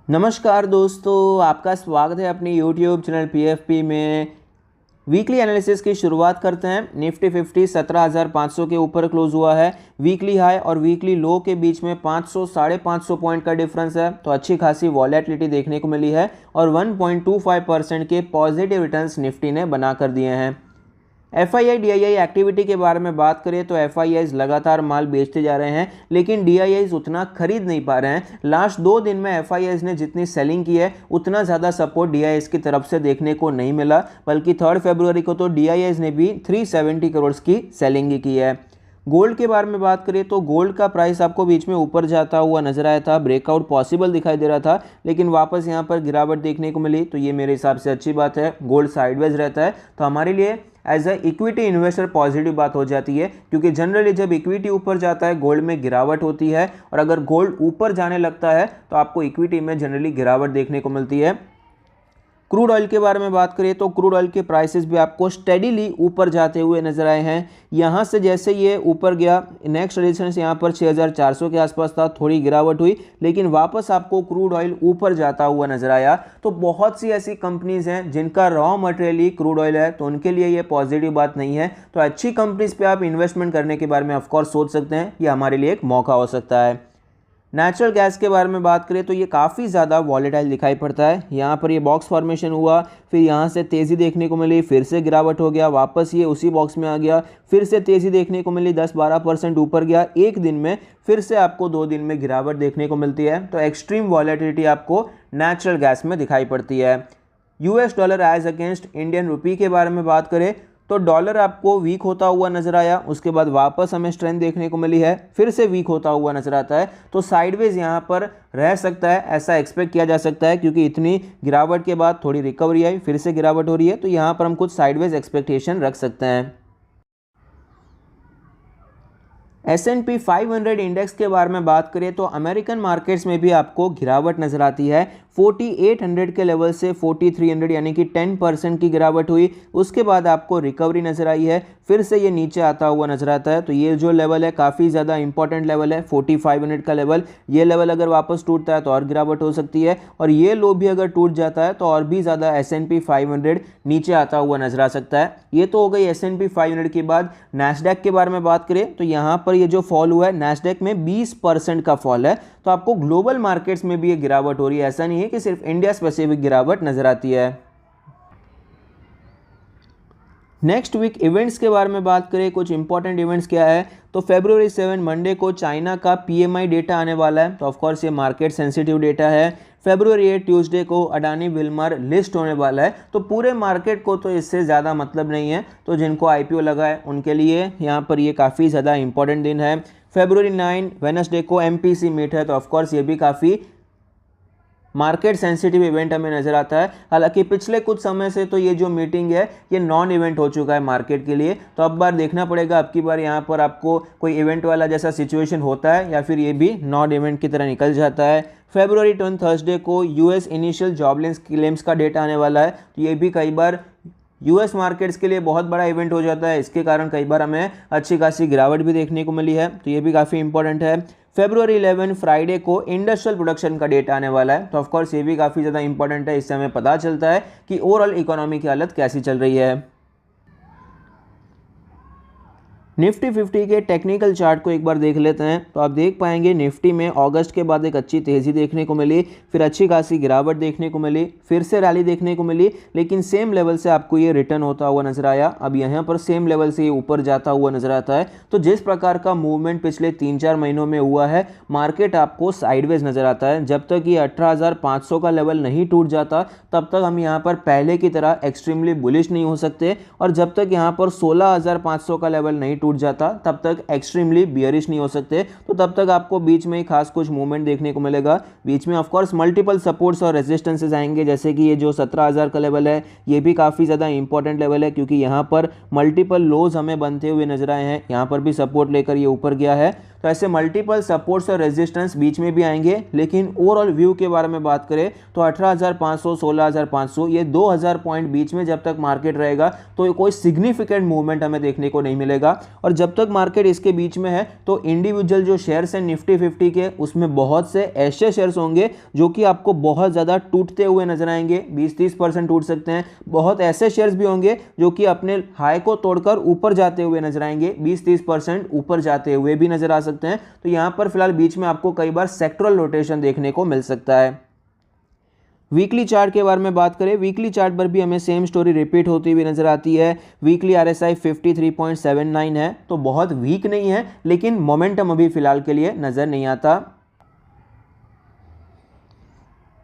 नमस्कार दोस्तों, आपका स्वागत है अपनी यूट्यूब चैनल पीएफपी में। वीकली एनालिसिस की शुरुआत करते हैं। निफ्टी 50 17,500 के ऊपर क्लोज हुआ है। वीकली हाई और वीकली लो के बीच में 500 साढ़े 500 पॉइंट का डिफरेंस है, तो अच्छी खासी वॉलेटिलिटी देखने को मिली है और 1.25% के पॉजिटिव रिटर्न्स निफ्टी ने बना कर दिए हैं। FII DII एक्टिविटी के बारे में बात करें तो FIIs लगातार माल बेचते जा रहे हैं, लेकिन DIIs उतना खरीद नहीं पा रहे हैं। लास्ट 2 दिन में FIIs ने जितनी सेलिंग की है उतना ज़्यादा सपोर्ट DIIs की तरफ से देखने को नहीं मिला, बल्कि 3 फरवरी को तो DIIs ने भी 370 करोड़ की सेलिंग की है। गोल्ड के बारे में बात करें तो गोल्ड का प्राइस आपको बीच में ऊपर जाता हुआ नजर आया था, ब्रेकआउट पॉसिबल दिखाई दे रहा था, लेकिन वापस यहां पर गिरावट देखने को मिली, तो ये मेरे हिसाब से अच्छी बात है। गोल्ड साइडवेज रहता है तो हमारे लिए as a equity investor positive बात हो जाती है, क्योंकि जनरली जब इक्विटी ऊपर जाता है गोल्ड में गिरावट होती है, और अगर गोल्ड ऊपर जाने लगता है तो आपको इक्विटी में जनरली गिरावट देखने को मिलती है। क्रूड ऑयल के बारे में बात करें तो क्रूड ऑयल के प्राइसेस भी आपको स्टेडीली ऊपर जाते हुए नजर आए हैं। यहां से जैसे ये ऊपर गया, नेक्स्ट रेजिस्टेंस यहां पर 6,400 के आसपास था, थोड़ी गिरावट हुई, लेकिन वापस आपको क्रूड ऑयल ऊपर जाता हुआ नजर आया। तो बहुत सी ऐसी कंपनीज हैं जिनका रॉ मटेरियल ही क्रूड ऑयल है, तो उनके लिए ये पॉजिटिव बात नहीं है। तो अच्छी कंपनीज पे आप इन्वेस्टमेंट करने के बारे में ऑफकोर्स सोच सकते हैं, ये हमारे लिए एक मौका हो सकता है। नेचुरल गैस के बारे में बात करें तो ये काफ़ी ज़्यादा वॉलेटाइल दिखाई पड़ता है। यहाँ पर ये बॉक्स फॉर्मेशन हुआ, फिर यहाँ से तेज़ी देखने को मिली, फिर से गिरावट हो गया, वापस ये उसी बॉक्स में आ गया, फिर से तेज़ी देखने को मिली, 10-12% ऊपर गया एक दिन में, फिर से आपको 2 दिन में गिरावट देखने को मिलती है। तो एक्सट्रीम वॉलेटिलिटी आपको नेचुरल गैस में दिखाई पड़ती है। US dollar as against Indian rupee के बारे में बात करें तो डॉलर आपको वीक होता हुआ नजर आया, उसके बाद वापस हमें स्ट्रेंथ देखने को मिली है, फिर से वीक होता हुआ नजर आता है। तो साइडवेज यहाँ पर रह सकता है, ऐसा एक्सपेक्ट किया जा सकता है, क्योंकि इतनी गिरावट के बाद थोड़ी रिकवरी आई, फिर से गिरावट हो रही है, तो यहाँ पर हम कुछ साइडवेज एक्सपेक्टेशन रख सकते हैं। S&P 500 इंडेक्स के बारे में बात करें तो अमेरिकन मार्केट्स में भी आपको गिरावट नजर आती है। 4800 के लेवल से 4300 यानी कि 10% की गिरावट हुई, उसके बाद आपको रिकवरी नजर आई है, फिर से ये नीचे आता हुआ नजर आता है। तो ये जो लेवल है काफ़ी ज़्यादा इंपॉर्टेंट लेवल है, 4500 का लेवल। ये लेवल अगर वापस टूटता है तो और गिरावट हो सकती है, और ये लो भी अगर टूट जाता है तो और भी ज़्यादा S&P 500 नीचे आता हुआ नजर आ सकता है। ये तो हो गई S&P 500 के बाद नैस्डैक के बारे में बात करें तो यहाँ पर ये जो फॉल हुआ है नैस्डैक में 20% का फॉल है। तो आपको ग्लोबल मार्केट्स में भी ये गिरावट हो रही है, ऐसा नहीं है कि सिर्फ इंडिया स्पेसिफिक गिरावट नजर आती है। नेक्स्ट वीक इवेंट्स के बारे में बात करें, कुछ इंपॉर्टेंट इवेंट्स क्या है तो February 7 मंडे को चाइना का PMI डेटा आने वाला है, तो ऑफकोर्स ये मार्केट सेंसिटिव डेटा है। February 8 ट्यूसडे को अडानी विल्मर लिस्ट होने वाला है, तो पूरे मार्केट को तो इससे ज़्यादा मतलब नहीं है, तो जिनको IPO लगा है उनके लिए यहाँ पर ये काफ़ी ज़्यादा इंपॉर्टेंट दिन है। February 9 वेडनेसडे को MPC मीट है, तो ऑफकोर्स ये भी काफ़ी मार्केट सेंसिटिव इवेंट हमें नजर आता है। हालांकि पिछले कुछ समय से तो ये जो मीटिंग है ये नॉन इवेंट हो चुका है मार्केट के लिए, तो अब बार देखना पड़ेगा अब की बार यहाँ पर आपको कोई इवेंट वाला जैसा सिचुएशन होता है या फिर ये भी नॉन इवेंट की तरह निकल जाता है। February 10 थर्सडे को US इनिशियल जॉबलेस क्लेम्स का डेटा आने वाला है, तो ये भी कई बार US मार्केट्स के लिए बहुत बड़ा इवेंट हो जाता है, इसके कारण कई बार हमें अच्छी खासी गिरावट भी देखने को मिली है, तो ये भी काफ़ी इंपॉर्टेंट है। February 11 फ्राइडे को इंडस्ट्रियल प्रोडक्शन का डेटा आने वाला है, तो ऑफकोर्स ये भी काफ़ी ज़्यादा इंपॉर्टेंट है, इससे हमें पता चलता है कि ओवरऑल इकोनॉमी की हालत कैसी चल रही है। निफ्टी 50 के टेक्निकल चार्ट को एक बार देख लेते हैं, तो आप देख पाएंगे निफ्टी में अगस्त के बाद एक अच्छी तेज़ी देखने को मिली, फिर अच्छी खासी गिरावट देखने को मिली, फिर से रैली देखने को मिली, लेकिन सेम लेवल से आपको ये रिटर्न होता हुआ नजर आया। अब यहाँ पर सेम लेवल से ये ऊपर जाता हुआ नजर आता है। तो जिस प्रकार का मूवमेंट पिछले 3-4 महीनों में हुआ है, मार्केट आपको साइडवेज नजर आता है। जब तक ये 18,500 का लेवल नहीं टूट जाता तब तक हम यहाँ पर पहले की तरह एक्सट्रीमली बुलिश नहीं हो सकते, और जब तक यहाँ पर 16,500 का लेवल नहीं टूट जाता तब तक एक्सट्रीमली बियरिश नहीं हो सकते। तो तब तक आपको बीच में ही खास कुछ मूवमेंट देखने को मिलेगा। बीच में ऑफकोर्स मल्टीपल सपोर्ट्स और रेजिस्टेंसेस आएंगे, जैसे कि ये जो 17,000 का लेवल है ये भी काफ़ी ज़्यादा इंपॉर्टेंट लेवल है, क्योंकि यहाँ पर मल्टीपल लोज हमें बनते हुए नजर आए हैं। यहाँ पर भी सपोर्ट लेकर ये ऊपर गया है, तो ऐसे मल्टीपल सपोर्ट्स और रेजिस्टेंस बीच में भी आएंगे, लेकिन ओवरऑल व्यू के बारे में बात करें तो 18,500 16,500 ये 2,000 पॉइंट बीच में जब तक मार्केट रहेगा तो कोई सिग्निफिकेंट मूवमेंट हमें देखने को नहीं मिलेगा। और जब तक मार्केट इसके बीच में है तो इंडिविजुअल जो शेयर्स हैं निफ्टी 50 के, उसमें बहुत से ऐसे शेयर्स होंगे जो कि आपको बहुत ज़्यादा टूटते हुए नजर आएंगे, 20-30% टूट सकते हैं। बहुत ऐसे शेयर्स भी होंगे जो कि अपने हाई को तोड़कर ऊपर जाते हुए नजर आएंगे, 20-30% ऊपर जाते हुए भी नजर आ सकते हैं। तो यहां पर फिलहाल बीच में आपको कई बार सेक्टरल रोटेशन देखने को मिल सकता है। वीकली चार्ट के बारे में बात करें, वीकली चार्ट पर भी हमें सेम स्टोरी रिपीट होती हुई नजर आती है। वीकली आरएसआई 53.79 है, तो बहुत वीक नहीं है, लेकिन मोमेंटम अभी फिलहाल के लिए नजर नहीं आता।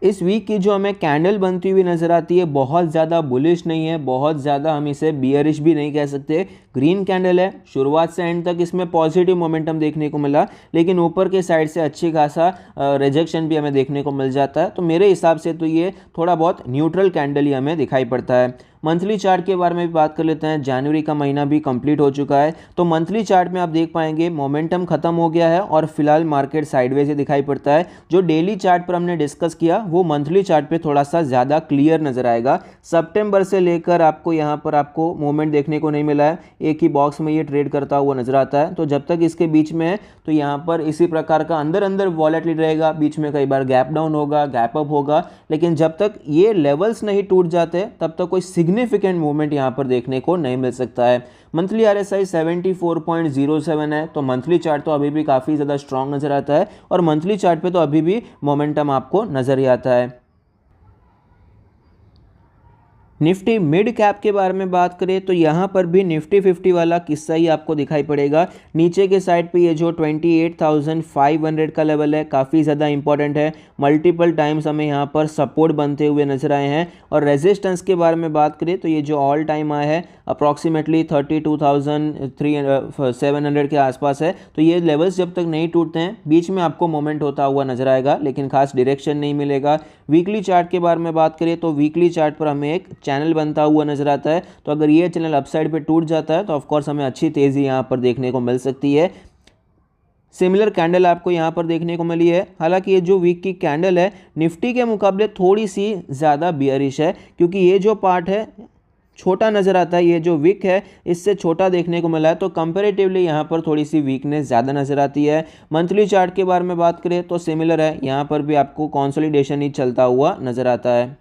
इस वीक की जो हमें कैंडल बनती हुई नज़र आती है बहुत ज़्यादा बुलिश नहीं है, बहुत ज़्यादा हम इसे बियरिश भी नहीं कह सकते। ग्रीन कैंडल है, शुरुआत से एंड तक इसमें पॉजिटिव मोमेंटम देखने को मिला, लेकिन ऊपर के साइड से अच्छी खासा रिजेक्शन भी हमें देखने को मिल जाता है। तो मेरे हिसाब से तो ये थोड़ा बहुत न्यूट्रल कैंडल ही हमें दिखाई पड़ता है। मंथली चार्ट के बारे में भी बात कर लेते हैं। जनवरी का महीना भी कंप्लीट हो चुका है, तो मंथली चार्ट में आप देख पाएंगे मोमेंटम खत्म हो गया है और फिलहाल मार्केट साइडवेज ही दिखाई पड़ता है। जो डेली चार्ट पर हमने डिस्कस किया वो मंथली चार्ट पे थोड़ा सा ज़्यादा क्लियर नज़र आएगा। सितंबर से लेकर आपको यहाँ पर आपको मूवमेंट देखने को नहीं मिला है, एक ही बॉक्स में ये ट्रेड करता हुआ नजर आता है। तो जब तक इसके बीच में है तो यहाँ पर इसी प्रकार का अंदर अंदर वॉलेटिलिटी रहेगा, बीच में कई बार गैप डाउन होगा, गैप अप होगा, लेकिन जब तक ये लेवल्स नहीं टूट जाते तब तक कोई सिग्निफिकेंट मूवमेंट यहां पर देखने को नहीं मिल सकता है। मंथली आरएसआई 74.07 है, तो मंथली चार्ट तो अभी भी काफ़ी ज़्यादा स्ट्रांग नज़र आता है और मंथली चार्ट पे तो अभी भी मोमेंटम आपको नज़र ही आता है। निफ्टी मिड कैप के बारे में बात करें तो यहाँ पर भी निफ्टी 50 वाला किस्सा ही आपको दिखाई पड़ेगा। नीचे के साइड पे ये जो 28,500 का लेवल है काफ़ी ज़्यादा इंपॉर्टेंट है, मल्टीपल टाइम्स हमें यहाँ पर सपोर्ट बनते हुए नजर आए हैं। और रेजिस्टेंस के बारे में बात करें तो ये जो ऑल टाइम आया है अप्रॉक्सीमेटली 32,700 के आसपास है। तो ये लेवल्स जब तक नहीं टूटते हैं बीच में आपको मोमेंट होता हुआ नजर आएगा, लेकिन खास डायरेक्शन नहीं मिलेगा। वीकली चार्ट के बारे में बात करें तो वीकली चार्ट पर हमें एक चैनल बनता हुआ नजर आता है, तो अगर ये चैनल अपसाइड पे टूट जाता है तो ऑफकोर्स हमें अच्छी तेजी यहाँ पर देखने को मिल सकती है। सिमिलर कैंडल आपको यहाँ पर देखने को मिली है। हालांकि ये जो वीक की कैंडल है निफ्टी के मुकाबले थोड़ी सी ज़्यादा बियरिश है, क्योंकि ये जो पार्ट है छोटा नज़र आता है, ये जो विक है इससे छोटा देखने को मिला है, तो कंपैरेटिवली यहाँ पर थोड़ी सी वीकनेस ज़्यादा नज़र आती है। मंथली चार्ट के बारे में बात करें तो सिमिलर है, यहाँ पर भी आपको कंसोलिडेशन ही चलता हुआ नज़र आता है।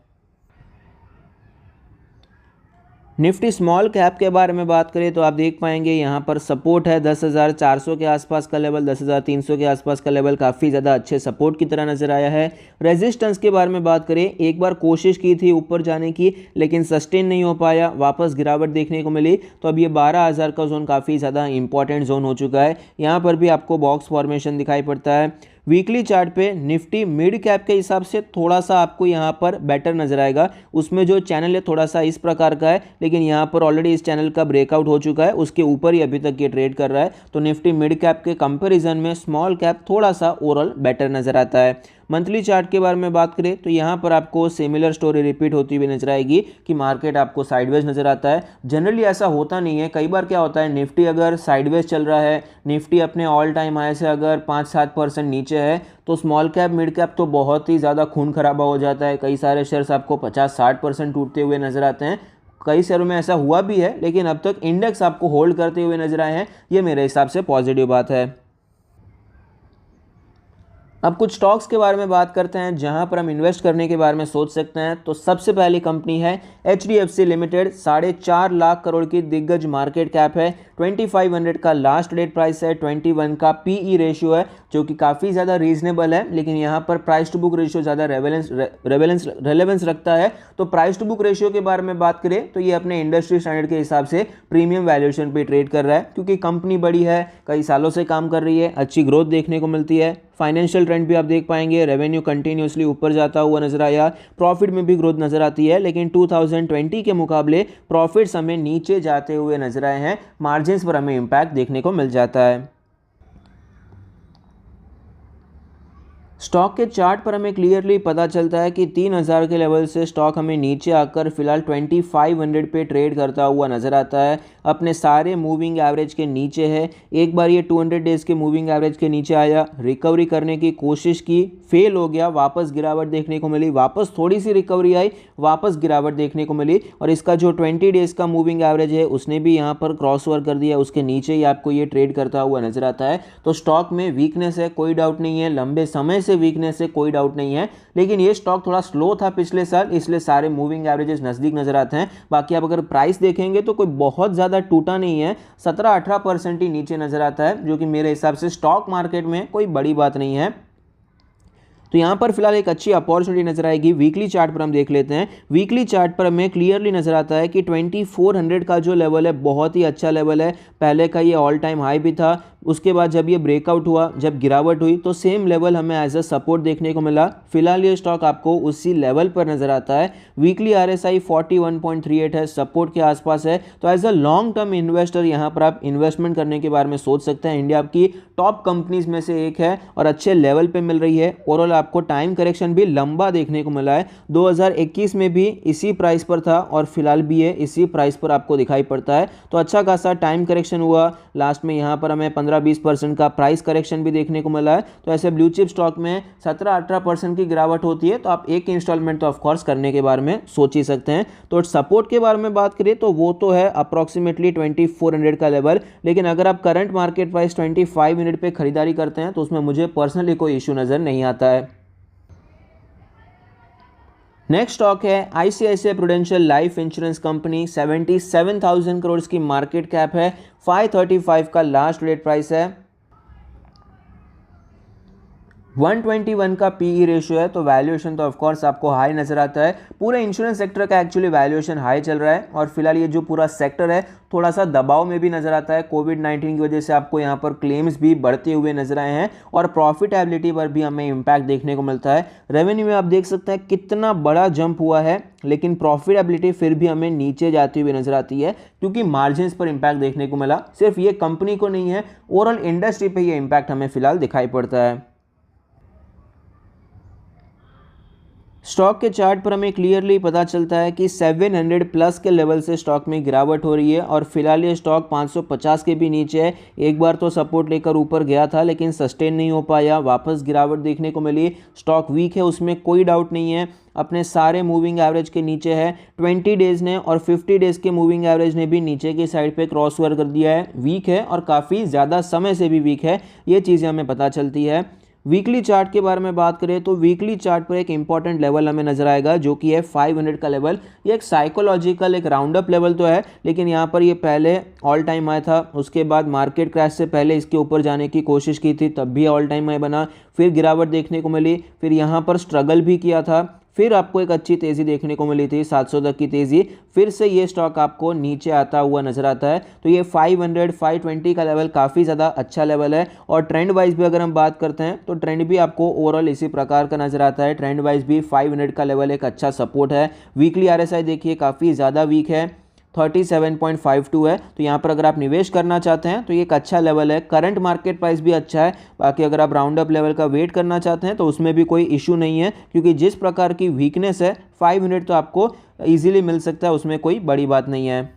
निफ्टी स्मॉल कैप के बारे में बात करें तो आप देख पाएंगे यहाँ पर सपोर्ट है 10,400 के आसपास का लेवल, 10,300 के आसपास का लेवल काफ़ी ज़्यादा अच्छे सपोर्ट की तरह नज़र आया है। रेजिस्टेंस के बारे में बात करें, एक बार कोशिश की थी ऊपर जाने की लेकिन सस्टेन नहीं हो पाया, वापस गिरावट देखने को मिली। तो अब ये 12,000 का जोन काफ़ी ज़्यादा इंपॉर्टेंट जोन हो चुका है, यहाँ पर भी आपको बॉक्स फॉर्मेशन दिखाई पड़ता है। वीकली चार्ट पे निफ्टी मिड कैप के हिसाब से थोड़ा सा आपको यहाँ पर बेटर नजर आएगा, उसमें जो चैनल है थोड़ा सा इस प्रकार का है, लेकिन यहाँ पर ऑलरेडी इस चैनल का ब्रेकआउट हो चुका है, उसके ऊपर ही अभी तक ये ट्रेड कर रहा है। तो निफ्टी मिड कैप के कंपैरिजन में स्मॉल कैप थोड़ा सा ओवरऑल बेटर नजर आता है। मंथली चार्ट के बारे में बात करें तो यहाँ पर आपको सिमिलर स्टोरी रिपीट होती हुई नजर आएगी कि मार्केट आपको साइडवेज नजर आता है। जनरली ऐसा होता नहीं है, कई बार क्या होता है निफ्टी अगर साइडवेज चल रहा है, निफ्टी अपने ऑल टाइम हाई से अगर 5-7% नीचे है तो स्मॉल कैप मिड कैप तो बहुत ही ज़्यादा खून खराबा हो जाता है। कई सारे शेयर्स आपको 50-60% टूटते हुए नजर आते हैं, कई शेयरों में ऐसा हुआ भी है, लेकिन अब तक इंडेक्स आपको होल्ड करते हुए नजर आए हैं, ये मेरे हिसाब से पॉजिटिव बात है। अब कुछ स्टॉक्स के बारे में बात करते हैं जहां पर हम इन्वेस्ट करने के बारे में सोच सकते हैं। तो सबसे पहली कंपनी है HDFC लिमिटेड, 4.5 लाख करोड़ की दिग्गज मार्केट कैप है, 2500 का लास्ट डेट प्राइस है, 21 का PE रेशियो है जो कि काफ़ी ज़्यादा रीजनेबल है, लेकिन यहाँ पर प्राइस टू बुक रेशियो ज़्यादा रेलेवेंस रखता है। तो प्राइस टू बुक रेशियो के बारे में बात करें तो ये अपने इंडस्ट्री स्टैंडर्ड के हिसाब से प्रीमियम वैल्यूएशन पे ट्रेड कर रहा है, क्योंकि कंपनी बड़ी है, कई सालों से काम कर रही है, अच्छी ग्रोथ देखने को मिलती है। फाइनेंशियल ट्रेंड भी आप देख पाएंगे, रेवेन्यू कंटिन्यूसली ऊपर जाता हुआ नजर आया, प्रॉफिट में भी ग्रोथ नजर आती है, लेकिन 2020 के मुकाबले प्रॉफिट्स हमें नीचे जाते हुए नजर आए हैं, मार्जिन्स पर हमें इम्पैक्ट देखने को मिल जाता है। स्टॉक के चार्ट पर हमें क्लियरली पता चलता है कि 3000 के लेवल से स्टॉक हमें नीचे आकर फिलहाल 2500 पे ट्रेड करता हुआ नज़र आता है, अपने सारे मूविंग एवरेज के नीचे है। एक बार ये 200 डेज़ के मूविंग एवरेज के नीचे आया, रिकवरी करने की कोशिश की, फेल हो गया, वापस गिरावट देखने को मिली, वापस थोड़ी सी रिकवरी आई, वापस गिरावट देखने को मिली और इसका जो 20 डेज़ का मूविंग एवरेज है उसने भी यहाँ पर क्रॉस ओवर कर दिया, उसके नीचे ही आपको ये ट्रेड करता हुआ नजर आता है। तो स्टॉक में वीकनेस है, कोई डाउट नहीं है, लंबे समय से वीकनेस है, कोई डाउट नहीं है, लेकिन ये स्टॉक थोड़ा स्लो था पिछले साल, इसलिए सारे मूविंग एवरेजेस नज़दीक नजर आते हैं। बाकी आप अगर प्राइस देखेंगे तो कोई बहुत ज़्यादा टूटा नहीं है, 17-18% ही नीचे नजर आता है, जो कि मेरे हिसाब से स्टॉक मार्केट में कोई बड़ी बात नहीं है। तो यहाँ पर फिलहाल एक अच्छी अपॉर्चुनिटी नजर आएगी। वीकली चार्ट पर हम देख लेते हैं। वीकली चार्ट पर हमें क्लियरली नजर आता है कि 2400 का जो लेवल है बहुत ही अच्छा लेवल है। पहले का ये ऑल टाइम हाई भी था, उसके बाद जब ये ब्रेकआउट हुआ, जब गिरावट हुई तो सेम लेवल हमें एज अ सपोर्ट देखने को मिला। फिलहाल ये स्टॉक आपको उसी लेवल पर नजर आता है। वीकली RSI 41.38 है, सपोर्ट के आसपास है। तो as a long term investor यहाँ पर आप इन्वेस्टमेंट करने के बारे में सोच सकते हैं। इंडिया की टॉप कंपनीज में से एक है और अच्छे लेवल पे मिल रही है। ओवरऑल आपको टाइम करेक्शन भी लंबा देखने को मिला है। 2021 में भी इसी प्राइस पर था और फिलहाल भी है इसी प्राइस पर आपको दिखाई पड़ता है। तो अच्छा खासा टाइम करेक्शन हुआ। लास्ट में यहाँ पर हमें 15-20% का प्राइस करेक्शन भी देखने को मिला है। तो ऐसे ब्लू चिप स्टॉक में 17-18% की गिरावट होती है, तो आप एक इंस्टॉलमेंट तो ऑफकोर्स करने के बारे में सोच ही सकते हैं। तो सपोर्ट के बारे में बात करें तो वो तो है अप्रॉक्सीमेटली 2400 का लेवल, लेकिन अगर आप करंट मार्केट प्राइस 25 मिनट पे खरीदारी करते हैं तो उसमें मुझे पर्सनली कोई इशू नज़र नहीं आता है। नेक्स्ट स्टॉक है ICICI prudential life insurance company. 77,000 crore की मार्केट कैप है, 535 का लास्ट रेट प्राइस है, 121 का PE रेशियो है। तो वैल्यूएशन तो ऑफकोर्स आपको हाई नजर आता है। पूरे इंश्योरेंस सेक्टर का एक्चुअली वैल्यूएशन हाई चल रहा है और फिलहाल ये जो पूरा सेक्टर है थोड़ा सा दबाव में भी नजर आता है। कोविड-19 की वजह से आपको यहाँ पर क्लेम्स भी बढ़ते हुए नजर आए हैं और प्रॉफिटेबिलिटी पर भी हमें इम्पैक्ट देखने को मिलता है। रेवेन्यू में आप देख सकते हैं कितना बड़ा जंप हुआ है, लेकिन प्रॉफिटेबिलिटी फिर भी हमें नीचे जाती हुई नजर आती है क्योंकि मार्जिन्स पर इम्पैक्ट देखने को मिला। सिर्फ ये कंपनी को नहीं है, ओवरऑल इंडस्ट्री पर यह इम्पैक्ट हमें फिलहाल दिखाई पड़ता है। स्टॉक के चार्ट पर हमें क्लियरली पता चलता है कि 700 प्लस के लेवल से स्टॉक में गिरावट हो रही है और फिलहाल ये स्टॉक 550 के भी नीचे है। एक बार तो सपोर्ट लेकर ऊपर गया था लेकिन सस्टेन नहीं हो पाया, वापस गिरावट देखने को मिली। स्टॉक वीक है, उसमें कोई डाउट नहीं है, अपने सारे मूविंग एवरेज के नीचे है। 20 डेज़ ने और 50 डेज़ के मूविंग एवरेज ने भी नीचे की साइड पे क्रॉस ओवर कर दिया है। वीक है और काफ़ी ज़्यादा समय से भी वीक है, ये चीज़ें हमें पता चलती है। वीकली चार्ट के बारे में बात करें तो वीकली चार्ट पर एक इंपॉर्टेंट लेवल हमें नजर आएगा जो कि है 500 का लेवल। ये एक साइकोलॉजिकल एक राउंड अप लेवल तो है, लेकिन यहाँ पर ये पहले ऑल टाइम हाई था, उसके बाद मार्केट क्रैश से पहले इसके ऊपर जाने की कोशिश की थी, तब भी ऑल टाइम हाई बना, फिर गिरावट देखने को मिली, फिर यहाँ पर स्ट्रगल भी किया था, फिर आपको एक अच्छी तेज़ी देखने को मिली थी 700 तक की तेज़ी, फिर से ये स्टॉक आपको नीचे आता हुआ नजर आता है। तो ये 500-520 का लेवल काफ़ी ज़्यादा अच्छा लेवल है और ट्रेंड वाइज भी अगर हम बात करते हैं तो ट्रेंड भी आपको ओवरऑल इसी प्रकार का नजर आता है। ट्रेंड वाइज भी 500 का लेवल एक अच्छा सपोर्ट है। वीकली RSI देखिए काफ़ी ज़्यादा वीक है, 37.52 है। तो यहाँ पर अगर आप निवेश करना चाहते हैं तो ये एक अच्छा लेवल है। करंट मार्केट प्राइस भी अच्छा है। बाकी अगर आप राउंड अप लेवल का वेट करना चाहते हैं तो उसमें भी कोई इशू नहीं है क्योंकि जिस प्रकार की वीकनेस है 500 तो आपको इजीली मिल सकता है, उसमें कोई बड़ी बात नहीं है।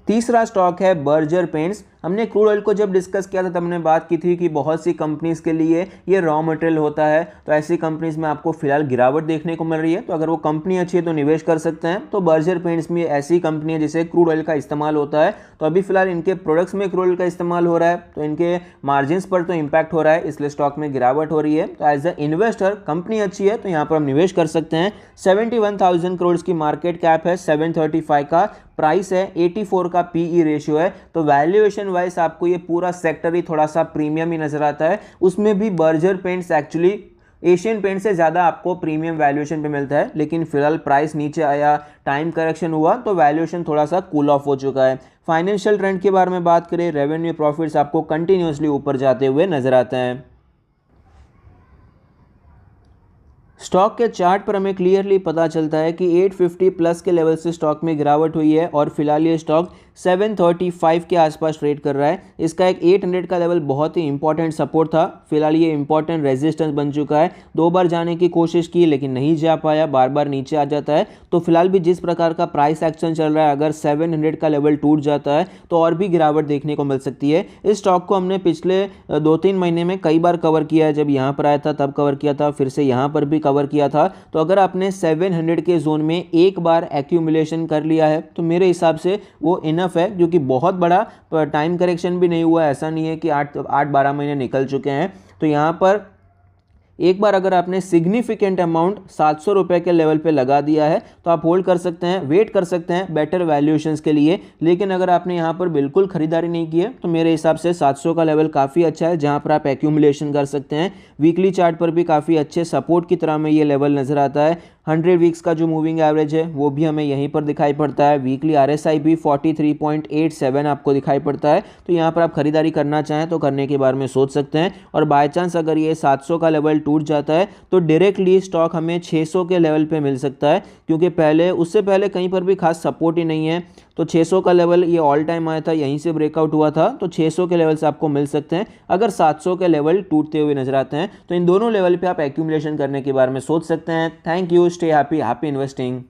तीसरा स्टॉक है बर्जर पेंट्स। हमने क्रूड ऑयल को जब डिस्कस किया था तब हमने बात की थी कि बहुत सी कंपनीज के लिए ये रॉ मटेरियल होता है, तो ऐसी कंपनीज में आपको फिलहाल गिरावट देखने को मिल रही है। तो अगर वो कंपनी अच्छी है तो निवेश कर सकते हैं। तो बर्जर पेंट्स में ऐसी कंपनी है जिसे क्रूड ऑयल का इस्तेमाल होता है, तो अभी फिलहाल इनके प्रोडक्ट्स में क्रूड ऑयल का इस्तेमाल हो रहा है, तो इनके मार्जिन पर तो इम्पैक्ट हो रहा है, इसलिए स्टॉक में गिरावट हो रही है। तो एज अ इन्वेस्टर कंपनी अच्छी है तो यहाँ पर हम निवेश कर सकते हैं। 71,000 करोड़ की मार्केट कैप है, 735 का प्राइस है, 84 का PE रेशियो है। तो वैल्यूएशन वाइज आपको ये पूरा सेक्टर ही थोड़ा सा प्रीमियम ही नजर आता है। उसमें भी Berger paints actually Asian paint से ज़्यादा आपको प्रीमियम वैल्यूएशन पे मिलता है, लेकिन फिलहाल प्राइस नीचे आया, टाइम करेक्शन हुआ तो वैल्यूएशन थोड़ा सा कूल ऑफ हो चुका है। फाइनेंशियल ट्रेंड के बारे में बात करें, रेवेन्यू प्रॉफिट्स आपको कंटिन्यूसली ऊपर जाते हुए नजर आते हैं। स्टॉक के चार्ट पर हमें क्लियरली पता चलता है कि 850 प्लस के लेवल से स्टॉक में गिरावट हुई है और फिलहाल ये स्टॉक 735 के आसपास ट्रेड कर रहा है। इसका एक 800 का लेवल बहुत ही इंपॉर्टेंट सपोर्ट था, फिलहाल ये इंपॉर्टेंट रेजिस्टेंस बन चुका है। 2 बार जाने की कोशिश की लेकिन नहीं जा पाया, बार बार नीचे आ जाता है। तो फिलहाल भी जिस प्रकार का प्राइस एक्शन चल रहा है, अगर 700 का लेवल टूट जाता है तो और भी गिरावट देखने को मिल सकती है। इस स्टॉक को हमने पिछले 2-3 महीने में कई बार कवर किया है। जब यहाँ पर आया था तब कवर किया था, फिर से यहाँ पर भी कवर किया था। तो अगर आपने 700 के जोन में एक बार एक्यूमुलेशन कर लिया है तो मेरे हिसाब से वो इनफ है, क्योंकि बहुत बड़ा टाइम करेक्शन भी नहीं हुआ है। ऐसा नहीं है कि 8-12 महीने निकल चुके हैं। तो यहाँ पर एक बार अगर आपने सिग्निफिकेंट अमाउंट 700 रुपये के लेवल पे लगा दिया है तो आप होल्ड कर सकते हैं, वेट कर सकते हैं बेटर वैल्यूएशंस के लिए। लेकिन अगर आपने यहाँ पर बिल्कुल खरीदारी नहीं की है तो मेरे हिसाब से 700 का लेवल काफ़ी अच्छा है, जहाँ पर आप एक्यूमुलेशन कर सकते हैं। वीकली चार्ट पर भी काफ़ी अच्छे सपोर्ट की तरह में ये लेवल नज़र आता है। 100 वीक्स का जो मूविंग एवरेज है वो भी हमें यहीं पर दिखाई पड़ता है। वीकली RSI भी 43.87 आपको दिखाई पड़ता है। तो यहाँ पर आप खरीदारी करना चाहें तो करने के बारे में सोच सकते हैं। और बाय चांस अगर ये 700 का लेवल टूट जाता है तो डायरेक्टली स्टॉक हमें 600 के लेवल पे मिल सकता है, क्योंकि उससे पहले कहीं पर भी खास सपोर्ट ही नहीं है। तो 600 का लेवल ये ऑल टाइम आया था, यहीं से ब्रेकआउट हुआ था। तो 600 के लेवल से आपको मिल सकते हैं। अगर 700 के लेवल टूटते हुए नजर आते हैं तो इन दोनों लेवल पे आप एक्यूमुलेशन करने के बारे में सोच सकते हैं। Thank you, stay happy, happy investing.